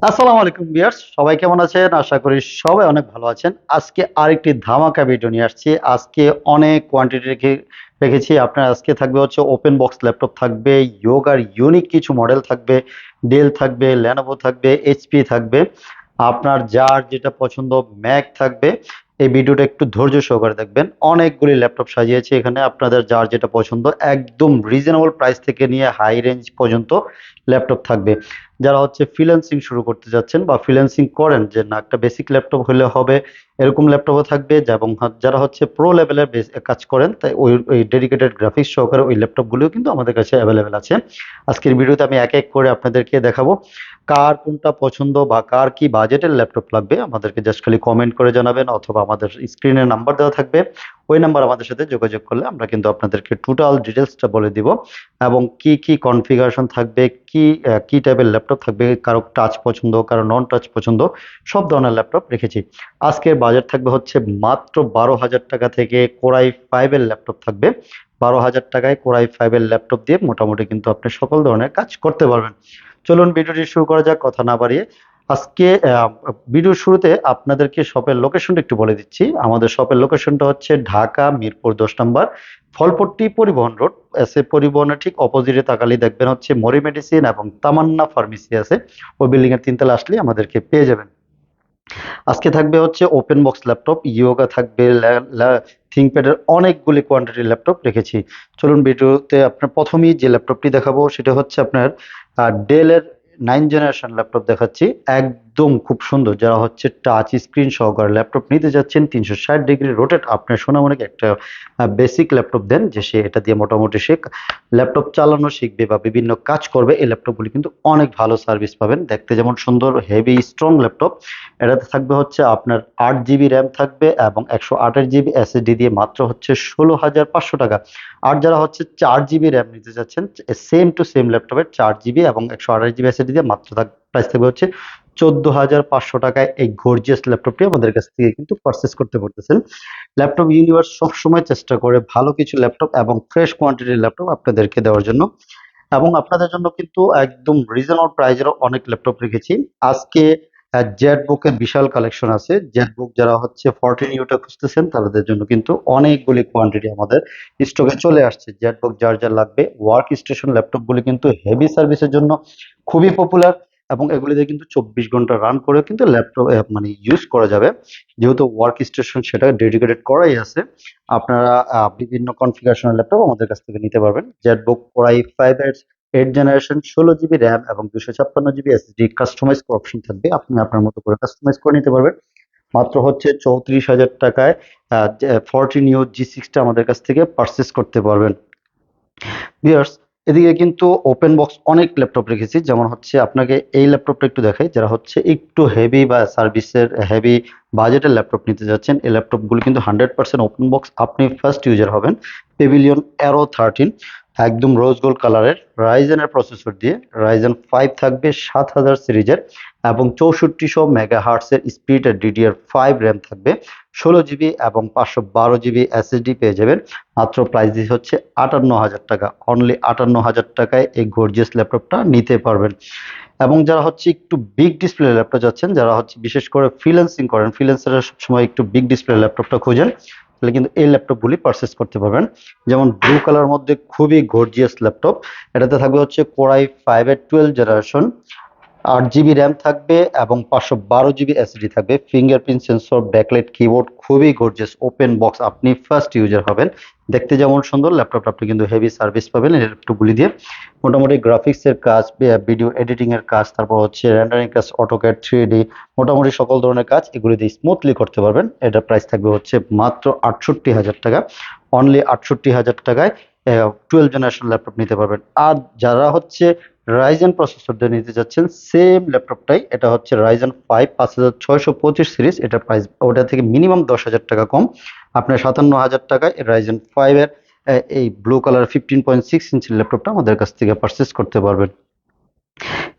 আসসালামু আলাইকুম ভিউয়ার্স, সবাই কেমন আছেন? আশা করি সবাই অনেক ভালো আছেন। আজকে আরেকটি ধামাকা ভিডিও নিয়ে আসছি। আজকে অনেক কোয়ান্টিটি রেখেছি। আপনার আজকে থাকবে হচ্ছে ওপেন বক্স ল্যাপটপ থাকবে, ইয়োগার ইউনিক কিছু মডেল থাকবে, ডেল থাকবে, লেনোভো থাকবে, এইচপি থাকবে। আপনার যার যেটা পছন্দ, ম্যাক থাকবে। এই ভিডিওটা একটু ধৈর্য সহকারে দেখবেন। অনেকগুলি ল্যাপটপ সাজিয়েছি এখানে, আপনাদের যার যেটা পছন্দ একদম রিজনেবল প্রাইস থেকে নিয়ে হাই রেঞ্জ পর্যন্ত ল্যাপটপ থাকবে। যারা হচ্ছে ফ্রিল্যান্সিং শুরু করতে যাচ্ছেন বা ফ্রিল্যান্সিং করেন, যে না একটা বেসিক ল্যাপটপ হলে হবে এরকম ল্যাপটপও থাকবে, এবং যারা হচ্ছে প্রো লেভেলের কাজ করেন, তাই ওই ওই ডেডিকেটেড গ্রাফিক্স সহকারে ওই ল্যাপটপগুলিও কিন্তু আমাদের কাছে অ্যাভেলেবেল আছে। আজকের ভিডিওতে আমি এক এক করে আপনাদেরকে দেখাবো কার কোনটা পছন্দ বা কার কি বাজেটের ল্যাপটপ লাগবে। আমাদেরকে জাস্ট খালি কমেন্ট করে জানাবেন, অথবা আমাদের স্ক্রিনে নাম্বার দেওয়া থাকবে, ওই নাম্বার আমাদের সাথে যোগাযোগ করলে আমরা কিন্তু আপনাদেরকে টোটাল ডিটেলসটা বলে দিব, এবং কি কি কনফিগারেশন থাকবে, কি কি টাইপের ল্যাপটপ থাকবে, কারো টাচ পছন্দ, কারো নন টাচ পছন্দ, সব ধরনের ল্যাপটপ রেখেছি। আজকের বাজেট থাকবে হচ্ছে মাত্র 12,000 টাকা থেকে কোরাই 5 এর ল্যাপটপ থাকবে। 12,000 টাকায় কোরাই 5 এর ল্যাপটপ দিয়ে মোটামুটি কিন্তু আপনি সকল ধরনের কাজ করতে পারবেন। চলুন ভিডিওটি শুরু করা যাক, কথা না বাড়িয়ে। আজকে ভিডিওর শুরুতে আপনাদেরকে শপের লোকেশনটা একটু বলে দিচ্ছি। আমাদের শপের লোকেশনটা হচ্ছে ঢাকা মিরপুর 10 নম্বর, ফলপট্টি পরিবহন রোড। এসে পরিবহনের ঠিক অপোজিটে তাকালে দেখবেন হচ্ছে মরি মেডিসিন এবং তামান্না ফার্মেসি আছে। ওই বিল্ডিং এর 3 তলা আসলে আমাদেরকে পেয়ে যাবেন। আজকে থাকবে হচ্ছে ওপেন বক্স ল্যাপটপ, ইয়োগা থাকবে, থিংকপ্যাডের অনেকগুলি কোয়ান্টিটির ল্যাপটপ রেখেছি। চলুন ভিডিওতে আপনার প্রথমেই যে ল্যাপটপটি দেখাবো সেটা হচ্ছে আপনার ডেলের 9 জেনারেশন ল্যাপটপ দেখাচ্ছি। একদম খুব সুন্দর, যারা হচ্ছে টাচ স্ক্রিন সহকারে ল্যাপটপ নিতে যাচ্ছেন, 360 ডিগ্রি রোটেট, আপনার সোনামণিকে একটা বেসিক ল্যাপটপ দেন, যে সে এটা দিয়ে মোটামুটি সে ল্যাপটপ চালানো শিখবে বা বিভিন্ন কাজ করবে। এই ল্যাপটপগুলি কিন্তু অনেক ভালো সার্ভিস পাবেন, দেখতে যেমন সুন্দর, হেভি স্ট্রং ল্যাপটপ। এটাতে থাকবে হচ্ছে আপনার 8 জিবি র্যাম থাকবে এবং 128 জিবি এসএসডি দিয়ে মাত্র হচ্ছে 16,500 টাকা। আর যারা হচ্ছে 4 জিবি র্যাম নিতে চাচ্ছেন, সেম টু সেম ল্যাপটপের 4 জিবি এবং 128 জিবি এসএসডি দিয়ে মাত্র প্রাইস থাকবে হচ্ছে 14,500 টাকায়। এই গর্জিয়াস ল্যাপটপটি আমাদের কাছ থেকে কিন্তু পারচেস করতে পারতেছেন। ল্যাপটপ ইউনিভার্স সবসময় চেষ্টা করে ভালো কিছু ল্যাপটপ এবং ফ্রেশ কোয়ান্টিটির ল্যাপটপ আপনাদেরকে দেওয়ার জন্য, এবং আপনাদের জন্য কিন্তু একদম রিজনেবল প্রাইজেরও অনেক ল্যাপটপ রেখেছি। আজকে জেড বুকের বিশাল কালেকশন আছে। জেড বুক যারা হচ্ছে 14 ইউটা খুঁজতেছেন তাদের জন্য কিন্তু অনেকগুলি কোয়ান্টিটি আমাদের স্টকে চলে আসছে। জেড বুক যার যার লাগবে, ওয়ার্ক স্টেশন ল্যাপটপগুলি কিন্তু হেভি সার্ভিসের জন্য খুবই পপুলার, এবং এগুলিতে কিন্তু 24 ঘন্টা রান করে কিন্তু ল্যাপটপ মানে ইউজ করা যাবে। যেহেতু ওয়ার্ক স্টেশন সেটা ডেডিকেটেড করাই আছে, আপনারা বিভিন্ন কনফিগারেশনের ল্যাপটপ আমাদের কাছ থেকে নিতে পারবেন। জেটবুক কোরাই 5 এর 8 জেনারেশন, 16 জিবি র্যাম এবং 256 জিবি এসএসডি কাস্টমাইজ অপশন থাকবে, আপনি আপনার মতো করে কাস্টমাইজ করে নিতে পারবেন। মাত্র হচ্ছে 34,000 টাকায় 14 ইউ G6টা আমাদের কাছ থেকে পারচেস করতে পারবেন। ভিউয়ার্স, এদিকে কিন্তু ওপেন বক্স অনেক ল্যাপটপ রেখেছি। যেমন হচ্ছে আপনাকে এই ল্যাপটপটা একটু দেখাই, যারা হচ্ছে একটু হেভি বা সার্ভিসের হেভি বাজেটের ল্যাপটপ নিতে যাচ্ছেন, এই ল্যাপটপগুলো কিন্তু 100% ওপেন বক্স, আপনি ফার্স্ট ইউজার হবেন। পেভিলিয়ন অ্যারো 13, একদম রোজ গোল্ড কালারের রাইজেনের প্রসেসর দিয়ে, রাইজেন 5 থাকবে 7000 সিরিজের, এবং 6400 মেগা হার্টসের স্পিডের DDR5 র্যাম থাকবে, 16 জিবি এবং 512 জিবি এসএসডি পেয়ে যাবেন। মাত্র প্রাইস দিয়ে হচ্ছে 58,000 টাকা। অনলি 58,000 টাকায় এই গর্জিয়াস ল্যাপটপটা নিতে পারবেন। এবং যারা হচ্ছে একটু বিগ ডিসপ্লে ল্যাপটপ যাচ্ছেন, যারা হচ্ছে বিশেষ করে ফ্রিল্যান্সিং করেন, ফ্রিল্যান্সাররা সবসময় একটু বিগ ডিসপ্লে ল্যাপটপটা খোঁজেন, তাহলে কিন্তু এই ল্যাপটপগুলি পারচেস করতে পারবেন। যেমন ব্লু কালার মধ্যে খুবই গর্জিয়াস ল্যাপটপ, এটাতে থাকবে হচ্ছে কোরাই 5 এর 12 জেনারেশন, 8 জিবি র্যাম থাকবে এবং 512 জিবি এসএসডি থাকবে, ফিঙ্গারপ্রিন্ট সেন্সর, ব্যাকলাইট কিবোর্ড, খুবই গর্জিয়াস ওপেন বক্স, আপনি ফার্স্ট ইউজার হবেন। দেখতে যেমন সুন্দর, ল্যাপটপ আপনি কিন্তু হেভি সার্ভিস পাবেন এই ল্যাপটপগুলি দিয়ে। মোটামুটি গ্রাফিক্স এর কাজ, ভিডিও এডিটিং এর কাজ, তারপর হচ্ছে রেন্ডারিং কাজ, অটোক্যাড, 3D, মোটামুটি সকল ধরনের কাজ এগুলি দিয়ে স্মুথলি করতে পারবেন। এটার প্রাইস থাকবে হচ্ছে মাত্র 68,000 টাকা। অনলি 68,000 টাকায় 12 জেনারেশন ল্যাপটপ নিতে পারবেন। আর যারা হচ্ছে রাইজেন প্রসেসর দিয়ে নিতে যাচ্ছেন, সেম ল্যাপটপটাই, এটা হচ্ছে রাইজেন 5 5625 সিরিজ, এটা প্রাইস ওটা থেকে মিনিমাম 10,000 টাকা কম। আপনার 57,000 টাকায় রাইজেন 5 এর এই ব্লু কালার 15.6 ইঞ্চির ল্যাপটপটা আমাদের কাছ থেকে পারচেস করতে পারবেন।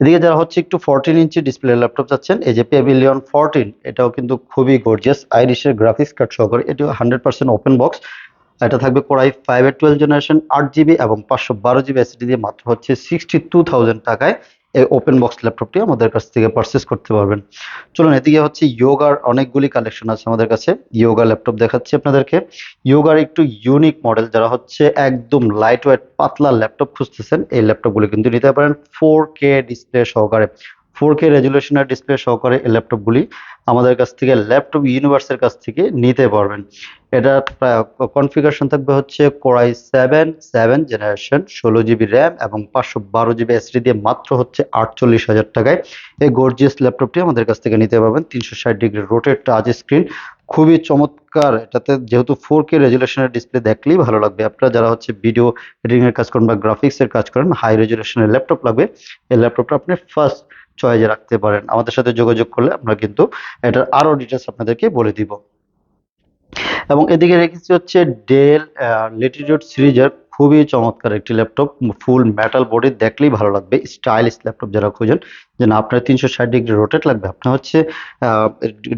এদিকে যারা হচ্ছে একটু 14 ইঞ্চি ডিসপ্লে ল্যাপটপ চাচ্ছেন, এই যে পেভিলিয়ন 14, এটাও কিন্তু খুবই গর্জিয়াস আইরিশের গ্রাফিক্স কার্ড সহকারে, এটিও 100% ওপেন বক্স। এটা থাকবে কোরাই 5 এর 12 জেনারেশন, 8 জিবি এবং 512 জিবি এসএসডি দিয়ে মাত্র হচ্ছে 62,000 টাকায় এই ওপেন বক্স ল্যাপটপটি আমাদের কাছ থেকে পারচেস করতে পারবেন। চলুন এদিকে হচ্ছে ইয়োগার অনেকগুলি কালেকশন আছে আমাদের কাছে। ইয়োগা ল্যাপটপ দেখাচ্ছি আপনাদেরকে। ইয়োগার একটু ইউনিক মডেল, যারা হচ্ছে একদম লাইট ওয়েট পাতলা ল্যাপটপ খুঁজতেছেন, এই ল্যাপটপগুলো কিন্তু নিতে পারেন 4K ডিসপ্লে সহকারে। 4K রেজুলেশনের ডিসপ্লে সহকারে এই ল্যাপটপগুলি আমাদের কাছ থেকে ল্যাপটপ ইউনিভার্সের কাছ থেকে নিতে পারবেন। এটার কনফিগারেশন থাকবে হচ্ছে কোরাই 7 জেনারেশন, 16 জিবি র্যাম এবং 512 জিবি এসডি দিয়ে মাত্র হচ্ছে 48,000 টাকায় এই গর্জিয়াস ল্যাপটপটি আমাদের কাছ থেকে নিতে পারবেন। 360 ডিগ্রি রোটেট টাচ স্ক্রিন, খুবই চমৎকার। এটাতে যেহেতু 4K রেজুলেশনের ডিসপ্লে দেখলেই ভালো লাগবে। আপনারা যারা হচ্ছে ভিডিও এডিটিং এর কাজ করেন বা গ্রাফিক্স এর কাজ করেন, হাই রেজুলেশনের ল্যাপটপ লাগবে, এই ল্যাপটপটা আপনি ফার্স্ট চয়েসে রাখতে পারেন। আমাদের সাথে যোগাযোগ করলে আমরা কিন্তু এটার আরো ডিটেলস আপনাদেরকে বলে দিব। এবং এদিকে রেখেছি হচ্ছে ডেল লেটিটিউড সিরিজের খুবই চমৎকার একটি ল্যাপটপ, ফুল মেটাল বডি, দেখলেই ভালো লাগবে। স্টাইলিশ ল্যাপটপ যারা খুঁজেন, যে না আপনার 360 ডিগ্রি রোটেট লাগবে, আপনার হচ্ছে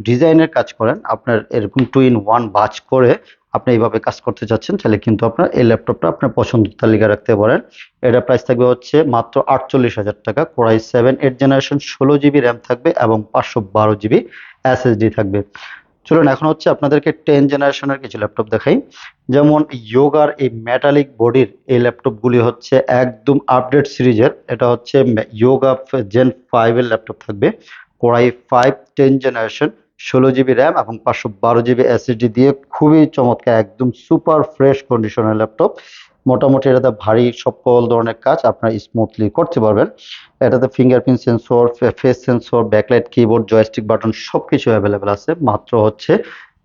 ডিজাইনের কাজ করেন, আপনার এরকম 2 in 1 বাজ করে আপনি এইভাবে কাজ করতে চাচ্ছেন, তাহলে কিন্তু আপনার এই ল্যাপটপটা আপনার পছন্দের তালিকা রাখতে পারেন। এটা প্রাইস থাকবে হচ্ছে মাত্র 48,000 টাকা। কোরাই 7 8 জেনারেশন, 16 জিবি র্যাম থাকবে এবং 512 জিবি এসএসডি থাকবে। চলুন এখন হচ্ছে আপনাদেরকে 10 জেনারেশনের কিছু ল্যাপটপ দেখাই। যেমন ইয়োগার এই মেটালিক বডির এই ল্যাপটপগুলি হচ্ছে একদম আপডেট সিরিজের। এটা হচ্ছে ইয়োগা Gen 5 এর ল্যাপটপ থাকবে। কোরাই 5 10 জেনারেশন, 16 জিবি র্যাম এবং 512 জিবি এসএসডি দিয়ে খুবই চমৎকার, একদম সুপার ফ্রেশ কন্ডিশনের ল্যাপটপ। মোটামুটি এটাতে ভারী সকল ধরনের কাজ আপনারা স্মুথলি করতে পারবেন। এটাতে fingerprint sensor, face sensor, backlight, keyboard, joystick, button সবকিছু অ্যাভেলেবেল আছে। মাত্র হচ্ছে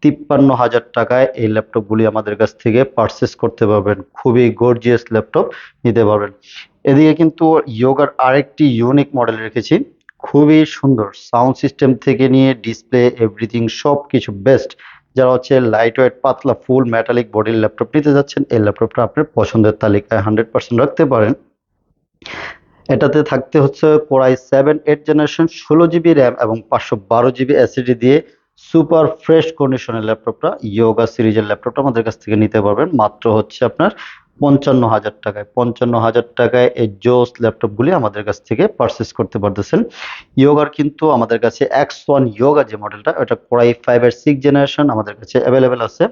53,000 টাকায় এই ল্যাপটপগুলি আমাদের কাছ থেকে পারচেস করতে পারবেন। খুবই গর্জিয়াস ল্যাপটপ নিতে পারবেন। এদিকে কিন্তু ইয়োগার আরেকটি ইউনিক মডেল রেখেছি, খুবই সুন্দর, সাউন্ড সিস্টেম থেকে নিয়ে ডিসপ্লে এভরিথিং সব কিছু বেস্ট। যারা হচ্ছে লাইট ওয়েট পাতলা ফুল মেটালিক বডির ল্যাপটপ নিতে যাচ্ছেন, এই ল্যাপটপটা আপনার পছন্দের তালিকায় 100% রাখতে পারেন। এটাতে থাকতে হচ্ছে কোরাই 7 8 জেনারেশন, 16 জিবি র্যাম এবং 512 জিবি এসএসডি দিয়ে সুপার ফ্রেশ কন্ডিশনের ল্যাপটপটা, ইয়োগা সিরিজের ল্যাপটপটা আমাদের কাছ থেকে নিতে পারবেন মাত্র হচ্ছে আপনার 55,000 টাকায়। 55,000 টাকায় এই জোস ল্যাপটপগুলি আমাদের কাছ থেকে পারচেস করতে পারতেছেন। ইয়োগার কিন্তু আমাদের কাছে X1 ইয়োগা যে মডেলটা, ওটা কোরাই 5 এর 6 জেনারেশন আমাদের কাছে অ্যাভেলেবেল আছে।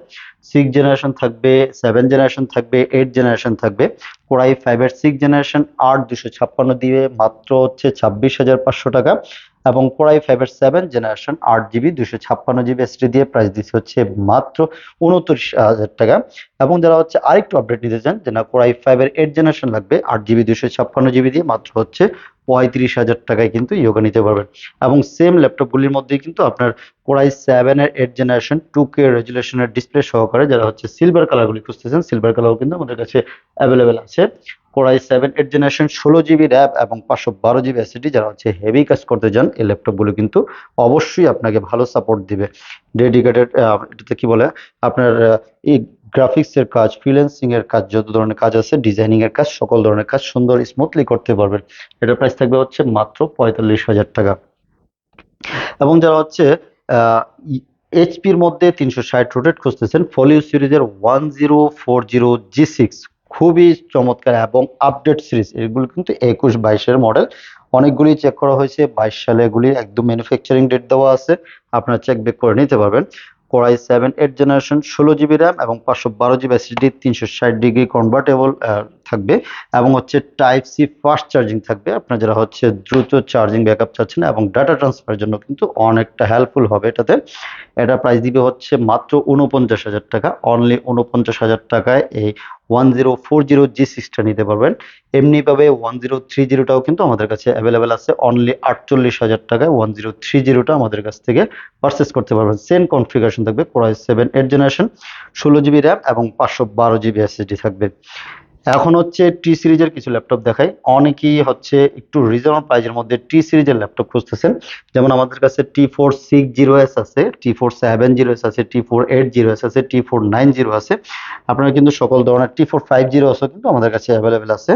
6 জেনারেশন থাকবে, 7 জেনারেশন থাকবে, 8 জেনারেশন থাকবে। কোরাই 5 এর 6 জেনারেশন 8 256 দিয়ে মাত্র হচ্ছে 26,500 টাকা। এবং কোরাই 5 এর 7 জেনারেশন 8 জিবি 256 জিবি এসডি দিয়ে প্রাইস দিচ্ছে হচ্ছে মাত্র 29,000 টাকা। এবং যারা হচ্ছে আরেকটু আপডেট নিতে চান, যে না কোরাই 5 এর 8 জেনারেশন লাগবে 8 জিবি 256 জিবি দিয়ে, মাত্র হচ্ছে 35,000 টাকায় কিন্তু ইয়োগা নিতে পারবেন। এবং সেম ল্যাপটপগুলির মধ্যেই কিন্তু আপনার কোরাই 7 এর 8 জেনারেশন 2K রেজুলেশনের ডিসপ্লে সহকারে, যারা হচ্ছে সিলভার কালারগুলি খুঁজতেছেন, সিলভার কালারও কিন্তু আমাদের কাছে অ্যাভেলেবেল আছে। কোরাই 7 8 জেনারেশন, 16 জিবি র্যাম এবং 512 জিবি এসএসডি, যারা হচ্ছে হেভি কাজ করতে চান, এই ল্যাপটপগুলো কিন্তু অবশ্যই আপনাকে ভালো সাপোর্ট দিবে। ডেডিকেটেড এটাতে কি বলে আপনার এই গ্রাফিক্স এর কাজ, ফ্রিল্যান্সিং এর কাজ, যত ধরনের কাজ আছে, ডিজাইনিং এর কাজ, সকল ধরনের কাজ সুন্দর স্মুথলি করতে পারবেন। এটার প্রাইস থাকবে হচ্ছে মাত্র 45,000 টাকা। এবং যারা হচ্ছে এইচপির মধ্যে 360 রোটেট খুঁজতেছেন, ফলিও সিরিজের 1040G6, খুবই চমৎকার এবং আপডেট সিরিজ। এগুলো কিন্তু 21 22-এর মডেল, অনেকগুলি চেক করা হয়েছে, 22 সালে এগুলি একদম ম্যানুফ্যাকচারিং ডেট দেওয়া আছে, আপনারা চেক বেক করে নিতে পারবেন। কোরাই 7 8 জেনারেশন, 16 জিবি র্যাম এবং 512 জিবি এসএসডি, 360 ডিগ্রি কনভার্টেবল থাকবে। এবং হচ্ছে টাইপ সি ফাস্ট চার্জিং থাকবে, আপনার যারা হচ্ছে দ্রুত চার্জিং ব্যাকআপ চাচ্ছেন এবং ডাটা ট্রান্সফারের জন্য কিন্তু অনেকটা হেল্পফুল হবে এটাতে। এটা প্রাইস দিবে হচ্ছে মাত্র 49,000 টাকা। অনলি 49,000 টাকায় এই 1040G6টা নিতে পারবেন। এমনিভাবে 1030টাও কিন্তু আমাদের কাছে অ্যাভেলেবেল আছে, অনলি 48,000 টাকায় 1030টা আমাদের কাছ থেকে পারচেস করতে পারবেন। সেম কনফিগারেশন থাকবে, কোরাই 7 8 জেনারেশন, 16 জিবি র্যাম এবং 512 জিবি এসএসডি থাকবে। এখন হচ্ছে টি সিরিজের কিছু ল্যাপটপ দেখাই। অনেকেই হচ্ছে একটু রিজনেবল প্রাইজের মধ্যে টি সিরিজের ল্যাপটপ খুঁজতেছেন। যেমন আমাদের কাছে T460S আছে, T470S আছে, T480S আছে, T490 আছে। আপনারা কিন্তু সকল ধরনের T450 কিন্তু আমাদের কাছে অ্যাভেলেবেল আছে।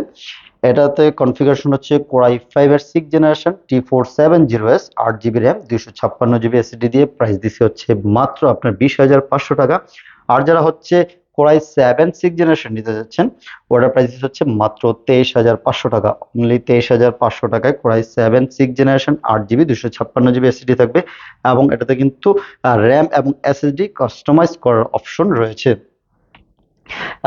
এটাতে কনফিগারেশন হচ্ছে কোরাই 5 এর 6 generation, T470S, 8 GB RAM, 256 GB SSD দিয়ে প্রাইস দিচ্ছে হচ্ছে মাত্র আপনার 20,500 টাকা। আর যারা হচ্ছে কোরাই 7 6 জেনারেশন নিতে যাচ্ছেন, ওটার প্রাইস হচ্ছে মাত্র 23,500 টাকা। অনলি 23,500 টাকায় core i 7 6 generation 8 GB 256 GB SSD থাকবে, এবং এটাতে কিন্তু র্যাম এবং এসএসডি কাস্টমাইজ করার অপশন রয়েছে।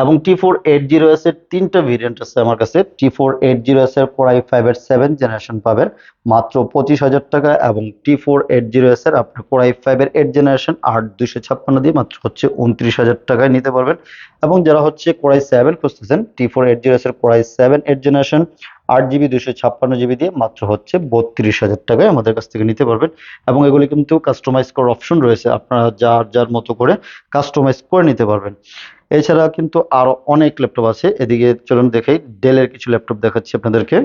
এবং T480S এর তিনটা ভেরিয়েন্ট আছে আমার কাছে। T480S এর কোরাই 5 এর 7 জেনারেশন পাবেন মাত্র 25,000 টাকা, এবং T480S এর আপনার কোরাই 5 এর 8 জেনারেশন 8 256 দিয়ে মাত্র হচ্ছে 29,000 টাকায় নিতে পারবেন। এবং যারা হচ্ছে কোরাই 7 খুঁজতেছেন, T480S এর কোরাই 7 8 জেনারেশন 8 জিবি 256 জিবি দিয়ে মাত্র হচ্ছে 32,000 টাকায় আমাদের কাছ থেকে নিতে পারবেন। এবং এগুলি কিন্তু কাস্টমাইজ করার অপশন রয়েছে, আপনারা যার যার মতো করে কাস্টমাইজ করে নিতে পারবেন। এছাড়া কিন্তু আরো অনেক ল্যাপটপ আছে, এদিকে চলুন দেখাই। ডেলের কিছু ল্যাপটপ দেখাচ্ছি আপনাদেরকে।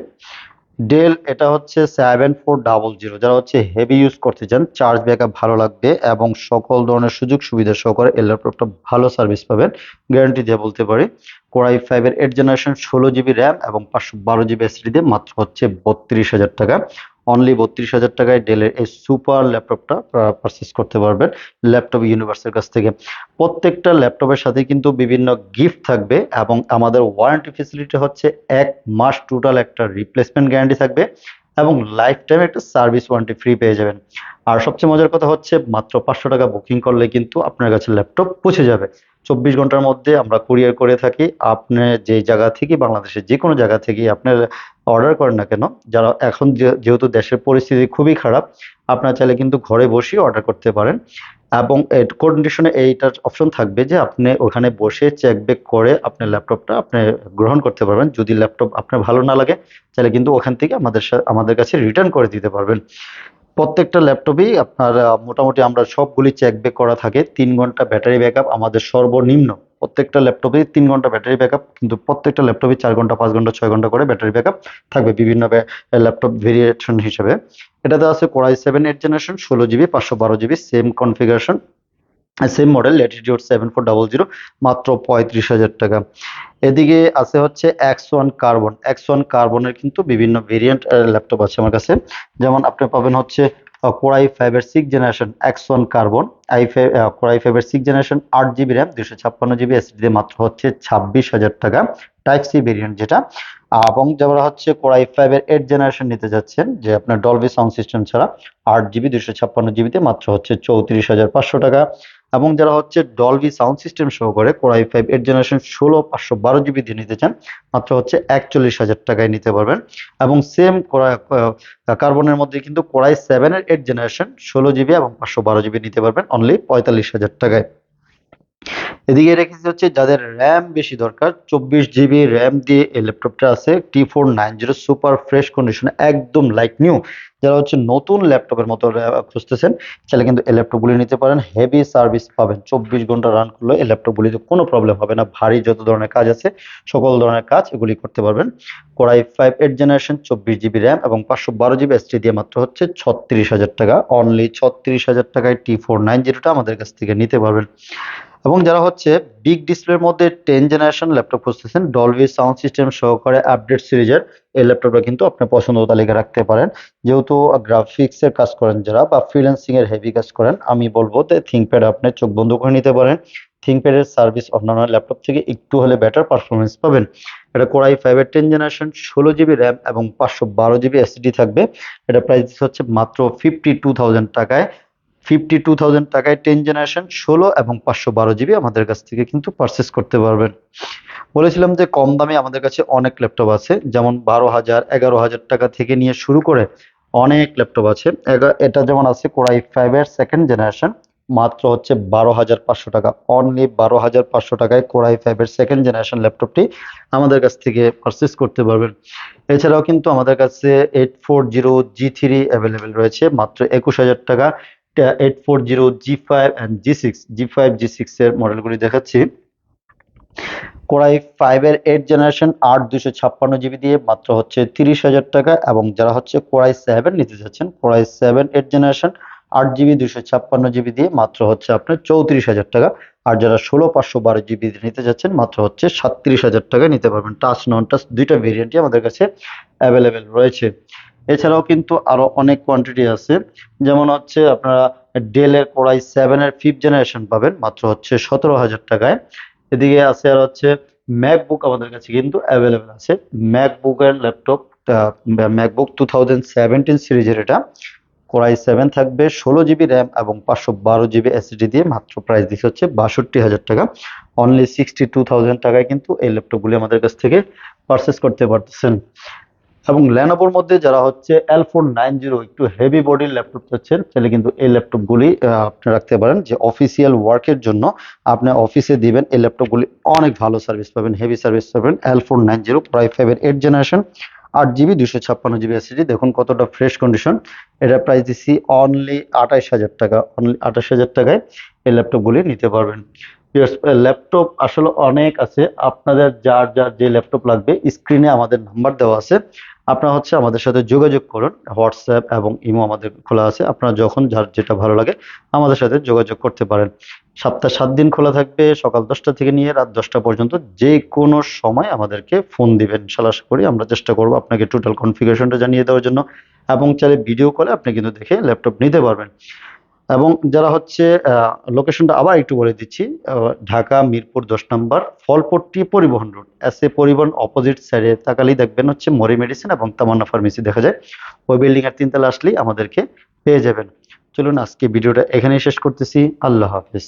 ডেল, এটা হচ্ছে 7400, যারা হচ্ছে হেভি ইউজ করতে চান, চার্জ ব্যাকআপ ভালো লাগবে এবং সকল ধরনের সুযোগ সুবিধা সহকারে এই ল্যাপটপটা ভালো সার্ভিস পাবেন, গ্যারান্টি দিয়ে বলতে পারি। কোরাই 5 এর 8 জেনারেশন 16 জিবি র্যাম এবং 512 জিবি এসএসডি দিয়ে মাত্র হচ্ছে 32,000 টাকা। অনলি 32,000 টাকায় ডেলের এই সুপার ল্যাপটপটা পারচেস করতে পারবেন ল্যাপটপ ইউনিভার্সের কাছ থেকে। প্রত্যেকটা ল্যাপটপের সাথে কিন্তু বিভিন্ন গিফট থাকবে, এবং আমাদের ওয়ারেন্টি ফেসিলিটি হচ্ছে 1 মাস টোটাল একটা রিপ্লেসমেন্ট গ্যারান্টি থাকবে, এবং লাইফ টাইম একটা সার্ভিস ওয়ারেন্টি ফ্রি পেয়ে যাবেন। আর সবচেয়ে মজার কথা হচ্ছে মাত্র 500 টাকা বুকিং করলে কিন্তু আপনার কাছে ল্যাপটপ পৌঁছে যাবে। 24 ঘন্টার মধ্যে আমরা কুরিয়ার করে থাকি। আপনি যে জায়গা থেকে, বাংলাদেশের যে কোনো জায়গা থেকে আপনার অর্ডার করেন না কেন, যারা এখন যেহেতু দেশের পরিস্থিতি খুবই খারাপ, আপনারা চাইলে কিন্তু ঘরে বসেই অর্ডার করতে পারেন। এবং কন্ডিশনে এইটার অপশন থাকবে যে আপনি ওখানে বসে চেক ব্যাক করে আপনার ল্যাপটপটা আপনি গ্রহণ করতে পারবেন। যদি ল্যাপটপ আপনার ভালো না লাগে, তাহলে কিন্তু ওখান থেকে আমাদের কাছে রিটার্ন করে দিতে পারবেন। প্রত্যেকটা ল্যাপটপেই আপনার মোটামুটি আমরা সবগুলি চেক ব্যাক করা থাকে। 3 ঘন্টা ব্যাটারি ব্যাকআপ আমাদের সর্বনিম্ন। প্রত্যেকটা ল্যাপটপে 3 ঘন্টা ব্যাটারি ব্যাকআপ, কিন্তু প্রত্যেকটা ল্যাপটপে 4 ঘন্টা 5 ঘন্টা 6 ঘন্টা করে ব্যাটারি ব্যাকআপ থাকবে বিভিন্ন ল্যাপটপ ভেরিয়েশন হিসেবে। এটাতে আছে core i 7 8 generation 16 GB 512 GB, same configuration, same model, Latitude 7400, মাত্র 35,000 টাকা। এদিকে আছে হচ্ছে X1 কার্বনের কিন্তু বিভিন্ন ভেরিয়েন্ট ল্যাপটপ আছে আমার কাছে। যেমন আপনি পাবেন হচ্ছে কোরাই 5 এর 6 জেনারেশন X1 কার্বন, কোরাই 5 এর 6 generation 8 GB RAM 256 GB SSD দিয়ে মাত্র হচ্ছে 26,000 টাকা, টাইপ সি ভেরিয়েন্ট যেটা। এবং যারা হচ্ছে কোরাই 5 এর 8 জেনারেশন নিতে যাচ্ছেন, যে আপনার ডলবি সাউন্ড সিস্টেম ছাড়া, 8 জিবি 256 জিবিতে মাত্র হচ্ছে 34,500 টাকা। এবং যারা হচ্ছে ডলবি সাউন্ড সিস্টেম সহকারে কোরাই 5 8 জেনারেশন 16 512 জিবি দিয়ে নিতে চান, মাত্র হচ্ছে 41,000 টাকায় নিতে পারবেন। এবং সেম কার্বনের মধ্যে কিন্তু কোরাই 7 এর 8 জেনারেশন 16 জিবি এবং 512 জিবি নিতে পারবেন অনলি 45,000 টাকায়। এদিকে রেখেছি হচ্ছে যাদের র্যাম বেশি দরকার, 24 জিবি র্যাম দিয়ে এই ল্যাপটপটা আছে, T490 সুপার ফ্রেশ কন্ডিশনে, একদম লাইক নিউ। যারা হচ্ছে নতুন ল্যাপটপের মতো খুঁজতেছেন, তাহলে কিন্তু এই ল্যাপটপগুলি নিতে পারেন। হেভি সার্ভিস পাবেন, 24 ঘন্টা রান করলে এই ল্যাপটপগুলিতে কোনো প্রবলেম হবে না। ভারী যত ধরনের কাজ আছে, সকল ধরনের কাজ এগুলি করতে পারবেন। কোরাই 5 8 জেনারেশন 24 জিবি র্যাম এবং 512 জিবি এসএসডি দিয়ে মাত্র হচ্ছে 36,000 টাকা। অনলি 36,000 টাকায় T490টা আমাদের কাছ থেকে নিতে পারবেন। এবং যারা হচ্ছে বিগ ডিসপ্লের মধ্যে 10 জেনারেশন ল্যাপটপ খুঁজতেছেন, ডলবি সাউন্ড সিস্টেম সহকারে আপডেট সিরিজের, এই ল্যাপটপটা কিন্তু আপনি পছন্দ তালিকা রাখতে পারেন। যেহেতু গ্রাফিক্স এর কাজ করেন যারা, বা ফ্রিল্যান্সিং এর হেভি কাজ করেন, আমি বলবো যে থিংকপ্যাড আপনি চোখ বন্ধ করে নিতে পারেন। থিংকপ্যাড এর সার্ভিস অন্যান্য ল্যাপটপ থেকে একটু হলে বেটার পারফরমেন্স পাবেন। এটা কোরাই 5 এর 10 জেনারেশন 16 জিবি র্যাম এবং 512 জিবি এসএসডি থাকবে। এটা প্রাইস হচ্ছে মাত্র 52,000 টাকায়। 52,000 টাকায় 10 জেনারেশন 16 এবং 512 জিবি আমাদের কাছ থেকে কিন্তু পারচেস করতে পারবেন। বলেছিলাম যে কম দামে আমাদের কাছে অনেক ল্যাপটপ আছে, যেমন 12,000 11,000 টাকা থেকে নিয়ে শুরু করে অনেক ল্যাপটপ আছে। এটা যেমন আছে কোরাই 5 এর 2nd জেনারেশন, মাত্র হচ্ছে 12,500 টাকা। অনলি 12,500 টাকায় কোরাই 5 এর 2nd জেনারেশন ল্যাপটপটি আমাদের কাছ থেকে পারচেস করতে পারবেন। এছাড়াও কিন্তু আমাদের কাছে 840 G3 অ্যাভেলেবেল রয়েছে মাত্র 21,000 টাকা। 840 G5 and G6 এর মডেলগুলি দেখাচ্ছি। কোরাই 5 এর 8 জেনারেশন 8 256 জিবি দিয়ে মাত্র হচ্ছে 30,000 টাকা। এবং যারা হচ্ছে কোরাই 7 নিতে যাচ্ছেন, কোরাই 7 8 জেনারেশন 8 জিবি 256 জিবি দিয়ে মাত্র হচ্ছে আপনার 34,000 টাকা। আর যারা 16 512 জিবি নিতে যাচ্ছেন, মাত্র হচ্ছে 37,000 টাকা নিতে পারবেন। টাচ নন টাচ দুইটা ভেরিয়েন্টই আমাদের কাছে অ্যাভেলেবেল রয়েছে। এছাড়াও কিন্তু আরো অনেক কোয়ান্টিটি আছে, যেমন হচ্ছে আপনারা ডেলের কোরাই 7 এর 5th জেনারেশন পাবেন মাত্র হচ্ছে 17,000 টাকায়। এদিকে আছে আর হচ্ছে ম্যাকবুক আমাদের কাছে কিন্তু অ্যাভেলেবেল আছে। ম্যাকবুকের ল্যাপটপ, ম্যাকবুক 2017 সিরিজের, এটা কোর i7 থাকবে, 16 জিবি র্যাম এবং 512 জিবি এসএসডি দিয়ে। মাত্র প্রাইস দিচ্ছে হচ্ছে 62,000 টাকা। অনলি 62,000 টাকায় কিন্তু এই ল্যাপটপগুলি আমাদের কাছ থেকে পারচেস করতে পারতেছেন। এবং ল্যানোভোর মধ্যে যারা হচ্ছে L490 একটু হেভি বডির ল্যাপটপ চাচ্ছেন, তাহলে কিন্তু এই ল্যাপটপগুলি আপনি রাখতে পারেন, যে অফিসিয়াল ওয়ার্কের জন্য আপনি অফিসে দিবেন। এই ল্যাপটপগুলি অনেক ভালো সার্ভিস পাবেন, হেভি সার্ভিস পাবেন। L490 Core i5 8 generation, 8 GB 256 GB SSD. দেখুন কতটা ফ্রেশ কন্ডিশন। এটা প্রাইস দিচ্ছি অনলি 28,000 টাকা। অনলি 28,000 টাকায় এই ল্যাপটপগুলি নিতে পারবেন। ল্যাপটপ আসলে অনেক আছে, আপনাদের যার যার যে ল্যাপটপ লাগবে স্ক্রিনে আমাদের নাম্বার দেওয়া আছে। আপনারা হচ্ছে আমাদের সাথে যোগাযোগ করুন। হোয়াটসঅ্যাপ এবং ইমো আমাদের খোলা আছে, আপনারা যখন যার যেটা ভালো লাগে আমাদের সাথে যোগাযোগ করতে পারেন। সপ্তাহে 7 দিন খোলা থাকবে, সকাল 10টা থেকে নিয়ে রাত 10টা পর্যন্ত। যে কোনো সময় আমাদেরকে ফোন দিবেন, ইনশাল্লাহ আশা করি আমরা চেষ্টা করবো আপনাকে টোটাল কনফিগারেশনটা জানিয়ে দেওয়ার জন্য। এবং চাইলে ভিডিও কলে আপনি কিন্তু দেখে ল্যাপটপ নিতে পারবেন। এবং যারা হচ্ছে লোকেশনটা আবার একটু বলে দিচ্ছি, ঢাকা মিরপুর 10 নম্বর, ফলপট্টি পরিবহন রোড, পরিবহন অপোজিট সাইডে তাকালেই দেখবেন হচ্ছে মরি মেডিসিন এবং তামান্না ফার্মেসি দেখা যায়। ওই বিল্ডিং এর 3 তলা আসলেই আমাদেরকে পেয়ে যাবেন। চলুন আজকে ভিডিওটা এখানেই শেষ করতেছি। আল্লাহ হাফিজ।